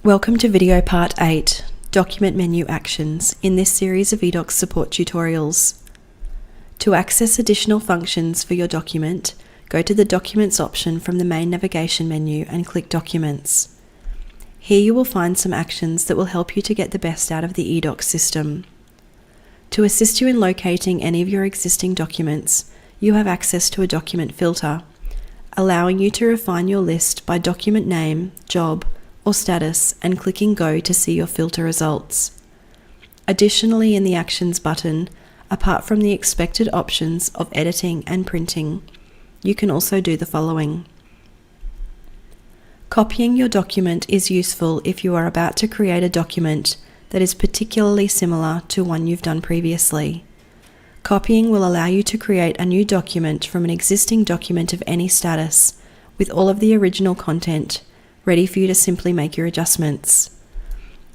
Welcome to video part 8, Document Menu Actions, in this series of eDocs support tutorials. To access additional functions for your document, go to the Documents option from the main navigation menu and click Documents. Here you will find some actions that will help you to get the best out of the eDocs system. To assist you in locating any of your existing documents, you have access to a document filter, allowing you to refine your list by document name, job, or status and clicking Go to see your filter results. Additionally, in the Actions button, apart from the expected options of editing and printing, you can also do the following. Copying your document is useful if you are about to create a document that is particularly similar to one you've done previously. Copying will allow you to create a new document from an existing document of any status, with all of the original content ready for you to simply make your adjustments.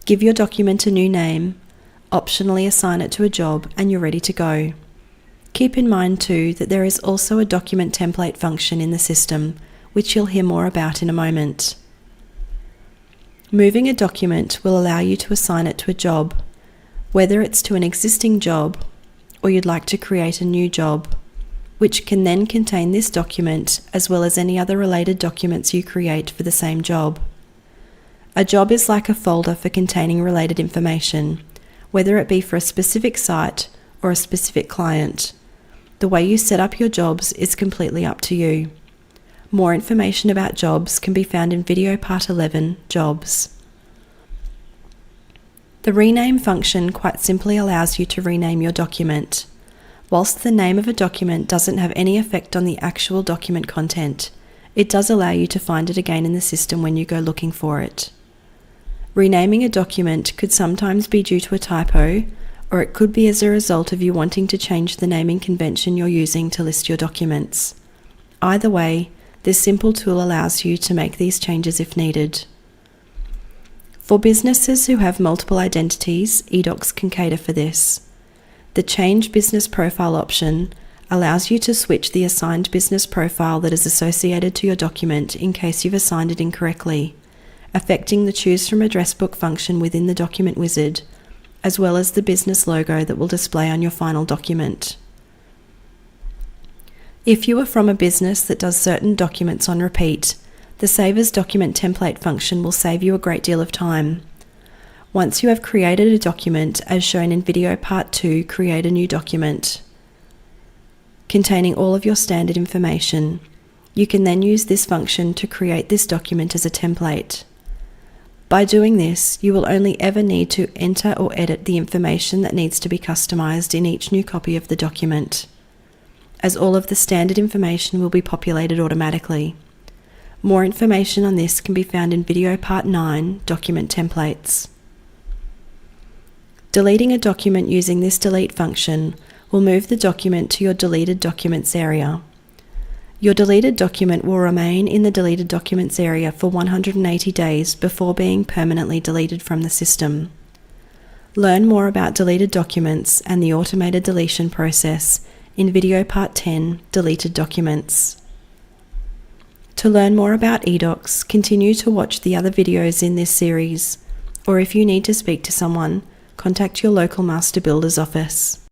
Give your document a new name, optionally assign it to a job, and you're ready to go. Keep in mind too that there is also a document template function in the system, which you'll hear more about in a moment. Moving a document will allow you to assign it to a job, whether it's to an existing job or you'd like to create a new job, which can then contain this document as well as any other related documents you create for the same job. A job is like a folder for containing related information, whether it be for a specific site or a specific client. The way you set up your jobs is completely up to you. More information about jobs can be found in video part 11, Jobs. The rename function quite simply allows you to rename your document. Whilst the name of a document doesn't have any effect on the actual document content, it does allow you to find it again in the system when you go looking for it. Renaming a document could sometimes be due to a typo, or it could be as a result of you wanting to change the naming convention you're using to list your documents. Either way, this simple tool allows you to make these changes if needed. For businesses who have multiple identities, eDocs can cater for this. The Change Business Profile option allows you to switch the assigned business profile that is associated to your document in case you've assigned it incorrectly, affecting the Choose from Address Book function within the document wizard, as well as the business logo that will display on your final document. If you are from a business that does certain documents on repeat, the Save as Document Template function will save you a great deal of time. Once you have created a document, as shown in video part 2, create a new document containing all of your standard information. You can then use this function to create this document as a template. By doing this, you will only ever need to enter or edit the information that needs to be customized in each new copy of the document, as all of the standard information will be populated automatically. More information on this can be found in video part 9, Document Templates. Deleting a document using this delete function will move the document to your deleted documents area. Your deleted document will remain in the deleted documents area for 180 days before being permanently deleted from the system. Learn more about deleted documents and the automated deletion process in video part 10, Deleted Documents. To learn more about eDocs, continue to watch the other videos in this series, or if you need to speak to someone, contact your local Master Builder's office.